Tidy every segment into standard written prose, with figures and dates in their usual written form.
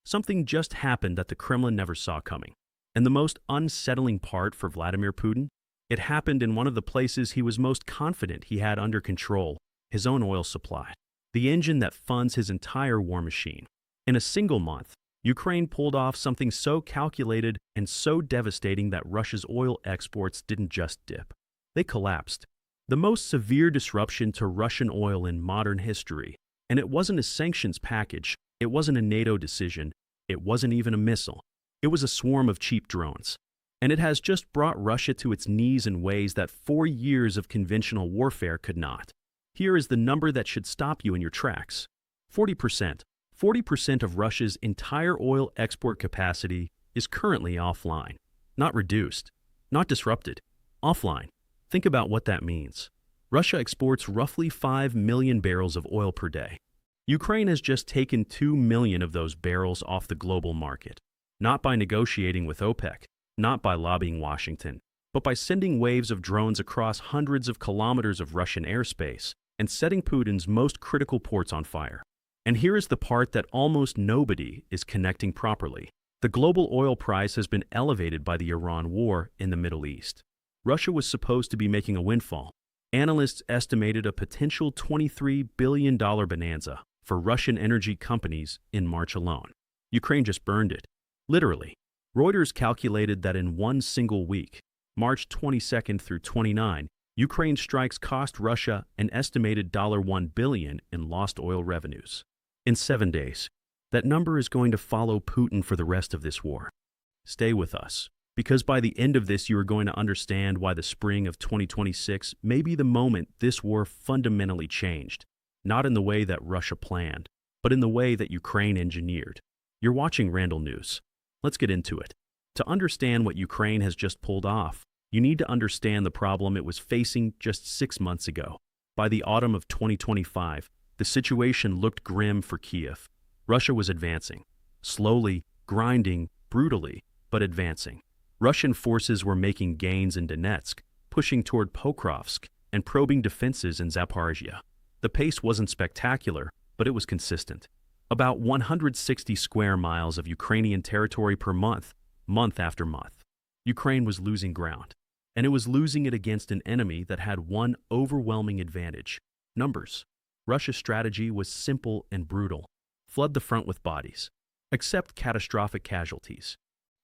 Something just happened that the Kremlin never saw coming. And the most unsettling part for Vladimir Putin? It happened in one of the places he was most confident he had under control, his own oil supply, the engine that funds his entire war machine. In a single month, Ukraine pulled off something so calculated and so devastating that Russia's oil exports didn't just dip. They collapsed. The most severe disruption to Russian oil in modern history. And it wasn't a sanctions package, it wasn't a NATO decision, it wasn't even a missile. It was a swarm of cheap drones. And it has just brought Russia to its knees in ways that 4 years of conventional warfare could not. Here is the number that should stop you in your tracks. 40%. 40% of Russia's entire oil export capacity is currently offline. Not reduced, not disrupted. Offline. Think about what that means. Russia exports roughly 5 million barrels of oil per day. Ukraine has just taken 2 million of those barrels off the global market. Not by negotiating with OPEC, not by lobbying Washington, but by sending waves of drones across hundreds of kilometers of Russian airspace and setting Putin's most critical ports on fire. And here is the part that almost nobody is connecting properly. The global oil price has been elevated by the Iran war in the Middle East. Russia was supposed to be making a windfall. Analysts estimated a potential $23 billion bonanza for Russian energy companies in March alone. Ukraine just burned it. Literally. Reuters calculated that in one single week, March 22nd through 29, Ukraine's strikes cost Russia an estimated $1 billion in lost oil revenues. In 7 days, that number is going to follow Putin for the rest of this war. Stay with us, because by the end of this you are going to understand why the spring of 2026 may be the moment this war fundamentally changed, not in the way that Russia planned, but in the way that Ukraine engineered. You're watching Randall News. Let's get into it. To understand what Ukraine has just pulled off, you need to understand the problem it was facing just 6 months ago. By the autumn of 2025, the situation looked grim for Kiev. Russia was advancing. Slowly, grinding, brutally, but advancing. Russian forces were making gains in Donetsk, pushing toward Pokrovsk, and probing defenses in Zaporizhia. The pace wasn't spectacular, but it was consistent. About 160 square miles of Ukrainian territory per month, month after month. Ukraine was losing ground, and it was losing it against an enemy that had one overwhelming advantage: numbers. Russia's strategy was simple and brutal. Flood the front with bodies, accept catastrophic casualties,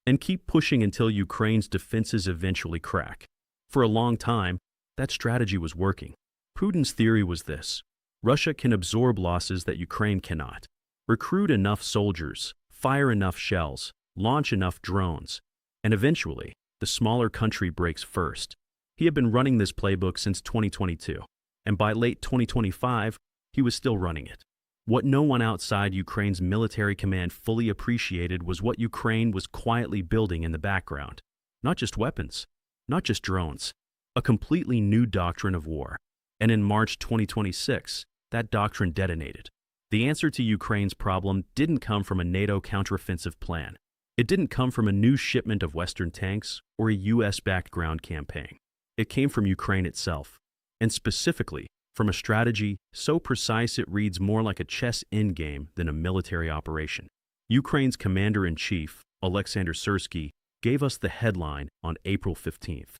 and keep pushing until Ukraine's defenses eventually crack. For a long time, that strategy was working. Putin's theory was this: Russia can absorb losses that Ukraine cannot. Recruit enough soldiers, fire enough shells, launch enough drones, and eventually, the smaller country breaks first. He had been running this playbook since 2022, and by late 2025, he was still running it. What no one outside Ukraine's military command fully appreciated was what Ukraine was quietly building in the background. Not just weapons, not just drones, a completely new doctrine of war. And in March 2026, that doctrine detonated. The answer to Ukraine's problem didn't come from a NATO counteroffensive plan. It didn't come from a new shipment of Western tanks or a US-backed ground campaign. It came from Ukraine itself, and specifically from a strategy so precise it reads more like a chess endgame than a military operation. Ukraine's commander-in-chief, Alexander Syrsky, gave us the headline on April 15th.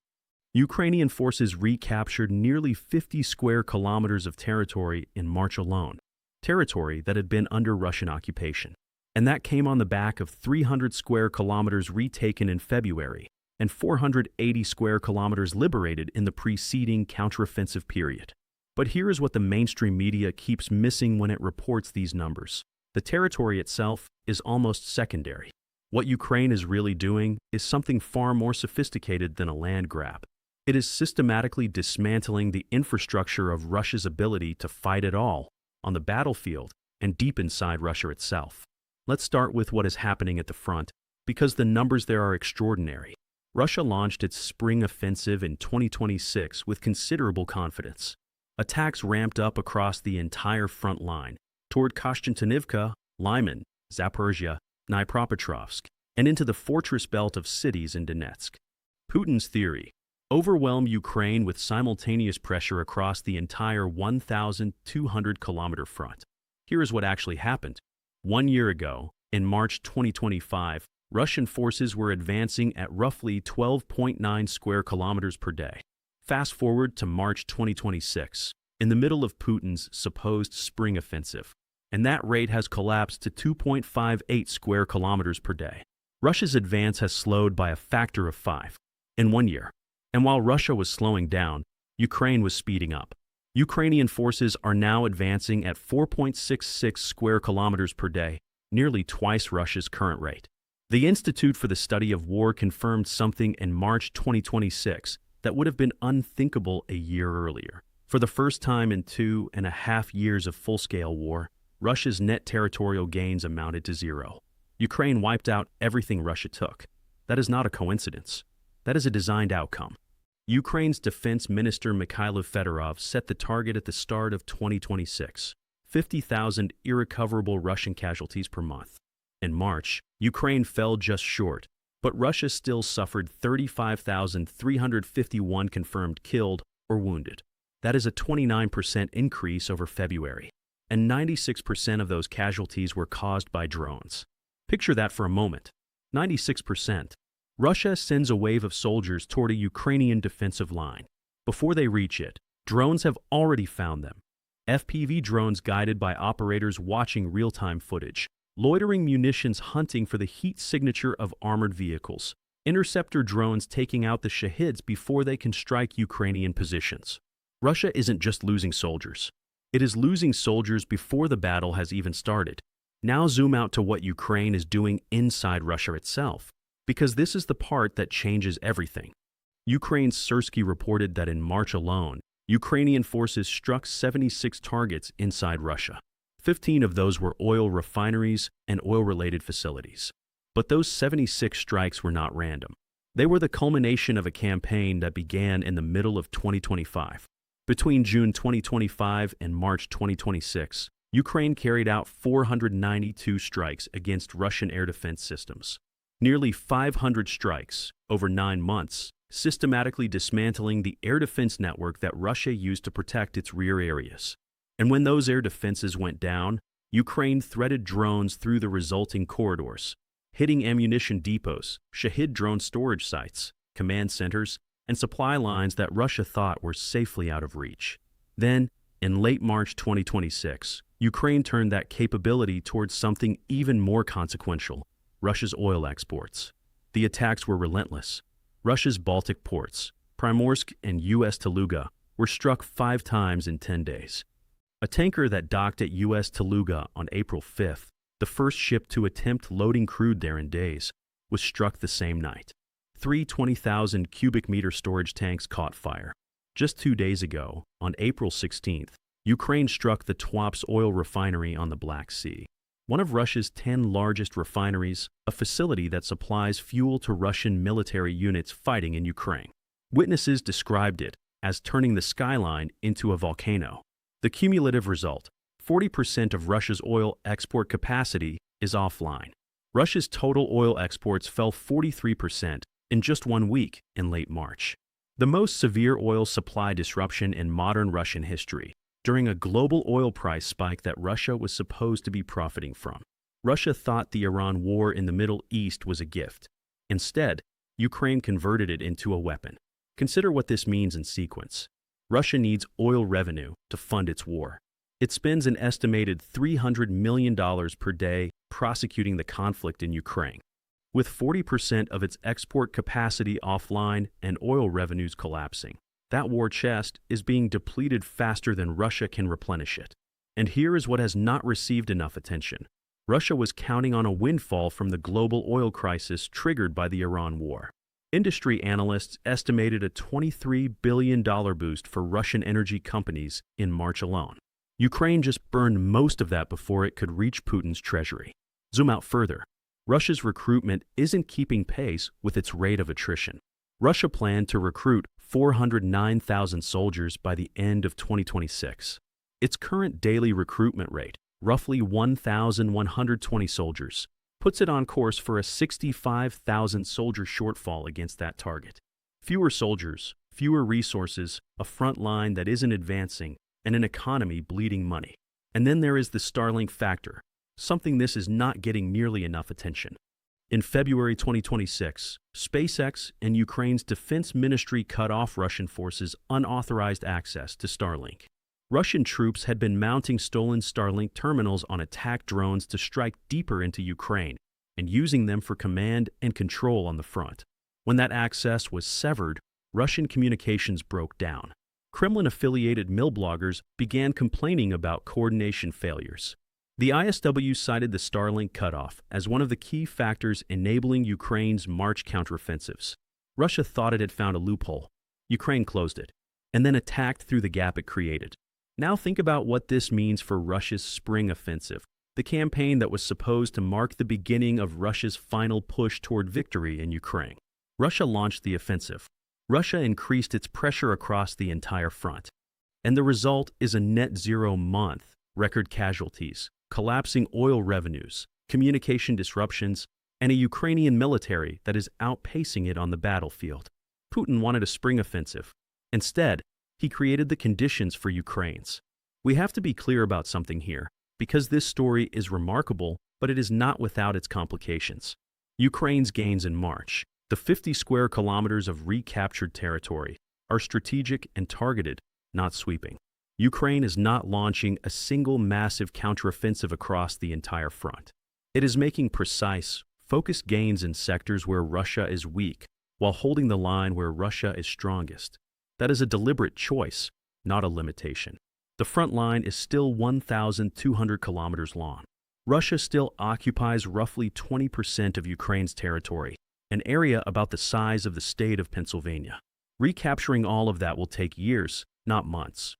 Ukrainian forces recaptured nearly 50 square kilometers of territory in March alone, territory that had been under Russian occupation. And that came on the back of 300 square kilometers retaken in February and 480 square kilometers liberated in the preceding counteroffensive period. But here is what the mainstream media keeps missing when it reports these numbers. The territory itself is almost secondary. What Ukraine is really doing is something far more sophisticated than a land grab. It is systematically dismantling the infrastructure of Russia's ability to fight at all on the battlefield and deep inside Russia itself. Let's start with what is happening at the front, because the numbers there are extraordinary. Russia launched its spring offensive in 2026 with considerable confidence. Attacks ramped up across the entire front line, toward Kostiantynivka, Lyman, Zaporizhia, Dnipropetrovsk, and into the fortress belt of cities in Donetsk. Putin's theory: overwhelm Ukraine with simultaneous pressure across the entire 1,200-kilometer front. Here is what actually happened. 1 year ago, In March 2025, Russian forces were advancing at roughly 12.9 square kilometers per day. Fast forward to March 2026, in the middle of Putin's supposed spring offensive, and that rate has collapsed to 2.58 square kilometers per day. Russia's advance has slowed by a factor of 5 in 1 year. And while Russia was slowing down, Ukraine was speeding up. Ukrainian forces are now advancing at 4.66 square kilometers per day, nearly twice Russia's current rate. The Institute for the Study of War confirmed something in March 2026 that would have been unthinkable a year earlier. For the first time in 2.5 years of full-scale war, Russia's net territorial gains amounted to 0. Ukraine wiped out everything Russia took. That is not a coincidence. That is a designed outcome. Ukraine's Defense Minister Mikhailo Fedorov set the target at the start of 2026, 50,000 irrecoverable Russian casualties per month. In March, Ukraine fell just short, but Russia still suffered 35,351 confirmed killed or wounded. That is a 29% increase over February, and 96% of those casualties were caused by drones. Picture that for a moment. 96%. Russia sends a wave of soldiers toward a Ukrainian defensive line. Before they reach it, drones have already found them. FPV drones guided by operators watching real-time footage, loitering munitions hunting for the heat signature of armored vehicles, interceptor drones taking out the Shahids before they can strike Ukrainian positions. Russia isn't just losing soldiers. It is losing soldiers before the battle has even started. Now zoom out to what Ukraine is doing inside Russia itself, because this is the part that changes everything. Ukraine's Sersky reported that in March alone, Ukrainian forces struck 76 targets inside Russia. 15 of those were oil refineries and oil-related facilities. But those 76 strikes were not random. They were the culmination of a campaign that began in the middle of 2025. Between June 2025 and March 2026, Ukraine carried out 492 strikes against Russian air defense systems. Nearly 500 strikes over 9 months, systematically dismantling the air defense network that Russia used to protect its rear areas. And when those air defenses went down, Ukraine threaded drones through the resulting corridors, hitting ammunition depots, Shahid drone storage sites, command centers, and supply lines that Russia thought were safely out of reach. Then, in late March 2026, Ukraine turned that capability towards something even more consequential: Russia's oil exports. The attacks were relentless. Russia's Baltic ports, Primorsk and U.S. Teluga, were struck 5 times in 10 days. A tanker that docked at U.S. Teluga on April 5th, the first ship to attempt loading crude there in days, was struck the same night. 3 20,000 cubic meter storage tanks caught fire. Just 2 days ago, on April 16th, Ukraine struck the Twaps oil refinery on the Black Sea, one of Russia's 10 largest refineries, a facility that supplies fuel to Russian military units fighting in Ukraine. Witnesses described it as turning the skyline into a volcano. The cumulative result: 40% of Russia's oil export capacity is offline. Russia's total oil exports fell 43% in just 1 week in late March. The most severe oil supply disruption in modern Russian history, during a global oil price spike that Russia was supposed to be profiting from. Russia thought the Iran war in the Middle East was a gift. Instead, Ukraine converted it into a weapon. Consider what this means in sequence. Russia needs oil revenue to fund its war. It spends an estimated $300 million per day prosecuting the conflict in Ukraine. With 40% of its export capacity offline and oil revenues collapsing, that war chest is being depleted faster than Russia can replenish it. And here is what has not received enough attention. Russia was counting on a windfall from the global oil crisis triggered by the Iran war. Industry analysts estimated a $23 billion boost for Russian energy companies in March alone. Ukraine just burned most of that before it could reach Putin's treasury. Zoom out further. Russia's recruitment isn't keeping pace with its rate of attrition. Russia planned to recruit 409,000 soldiers by the end of 2026. Its current daily recruitment rate, roughly 1,120 soldiers, puts it on course for a 65,000 soldier shortfall against that target. Fewer soldiers, fewer resources, a front line that isn't advancing, and an economy bleeding money. And then there is the Starlink factor. something this is not getting nearly enough attention. In February 2026, SpaceX and Ukraine's defense ministry cut off Russian forces' unauthorized access to Starlink. Russian troops had been mounting stolen Starlink terminals on attack drones to strike deeper into Ukraine and using them for command and control on the front. When that access was severed, Russian communications broke down. Kremlin-affiliated mill bloggers began complaining about coordination failures. The ISW cited the Starlink cutoff as one of the key factors enabling Ukraine's March counteroffensives. Russia thought it had found a loophole. Ukraine closed it, and then attacked through the gap it created. Now think about what this means for Russia's spring offensive, the campaign that was supposed to mark the beginning of Russia's final push toward victory in Ukraine. Russia launched the offensive. Russia increased its pressure across the entire front. And the result is a net zero month, record casualties, collapsing oil revenues, communication disruptions, and a Ukrainian military that is outpacing it on the battlefield. Putin wanted a spring offensive. Instead, he created the conditions for Ukraine's. We have to be clear about something here, because this story is remarkable, but it is not without its complications. Ukraine's gains in March, the 50 square kilometers of recaptured territory, are strategic and targeted, not sweeping. Ukraine is not launching a single massive counteroffensive across the entire front. It is making precise, focused gains in sectors where Russia is weak, while holding the line where Russia is strongest. That is a deliberate choice, not a limitation. The front line is still 1,200 kilometers long. Russia still occupies roughly 20% of Ukraine's territory, an area about the size of the state of Pennsylvania. Recapturing all of that will take years, not months.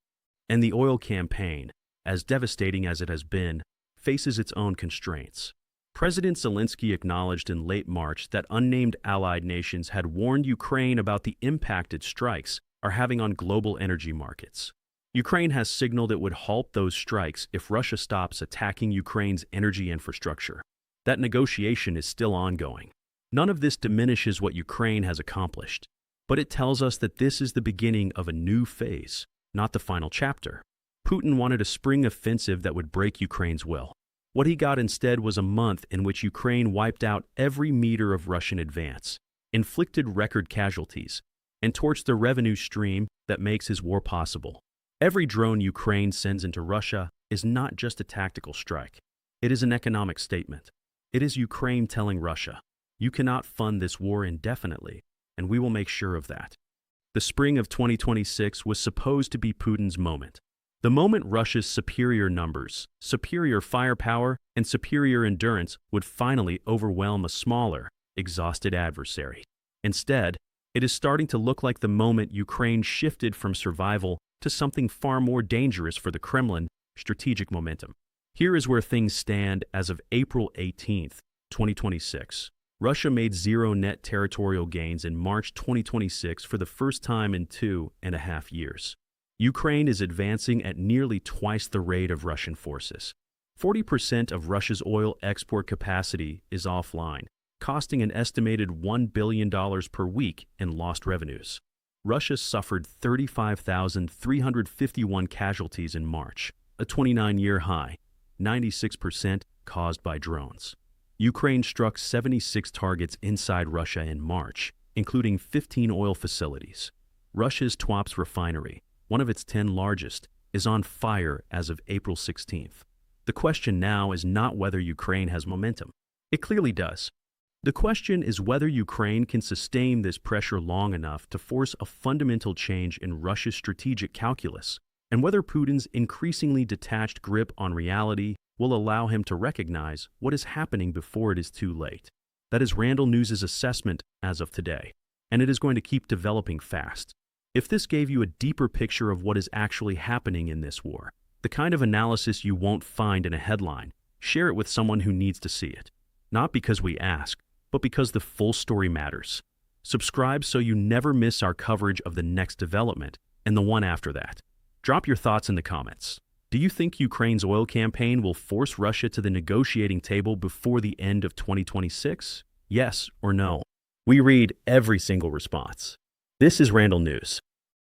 And the oil campaign, as devastating as it has been, faces its own constraints. President Zelensky acknowledged in late March that unnamed allied nations had warned Ukraine about the impact its strikes are having on global energy markets. Ukraine has signaled it would halt those strikes if Russia stops attacking Ukraine's energy infrastructure. That negotiation is still ongoing. None of this diminishes what Ukraine has accomplished, but it tells us that this is the beginning of a new phase, not the final chapter. Putin wanted a spring offensive that would break Ukraine's will. What he got instead was a month in which Ukraine wiped out every meter of Russian advance, inflicted record casualties, and torched the revenue stream that makes his war possible. Every drone Ukraine sends into Russia is not just a tactical strike. It is an economic statement. It is Ukraine telling Russia, you cannot fund this war indefinitely, and we will make sure of that. The spring of 2026 was supposed to be Putin's moment. The moment Russia's superior numbers, superior firepower, and superior endurance would finally overwhelm a smaller, exhausted adversary. Instead, it is starting to look like the moment Ukraine shifted from survival to something far more dangerous for the Kremlin, strategic momentum. Here is where things stand as of April 18, 2026. Russia made zero net territorial gains in March 2026 for the first time in 2.5 years. Ukraine is advancing at nearly twice the rate of Russian forces. 40% of Russia's oil export capacity is offline, costing an estimated $1 billion per week in lost revenues. Russia suffered 35,351 casualties in March, a 29-year high, 96% caused by drones. Ukraine struck 76 targets inside Russia in March, including 15 oil facilities. Russia's Tuapse refinery, one of its 10 largest, is on fire as of April 16th. The question now is not whether Ukraine has momentum. It clearly does. The question is whether Ukraine can sustain this pressure long enough to force a fundamental change in Russia's strategic calculus, and whether Putin's increasingly detached grip on reality will allow him to recognize what is happening before it is too late. That is Randall News' assessment as of today, and it is going to keep developing fast. If this gave you a deeper picture of what is actually happening in this war, the kind of analysis you won't find in a headline, share it with someone who needs to see it. Not because we ask, but because the full story matters. Subscribe so you never miss our coverage of the next development and the one after that. Drop your thoughts in the comments. Do you think Ukraine's oil campaign will force Russia to the negotiating table before the end of 2026? Yes or no? We read every single response. This is Randall News.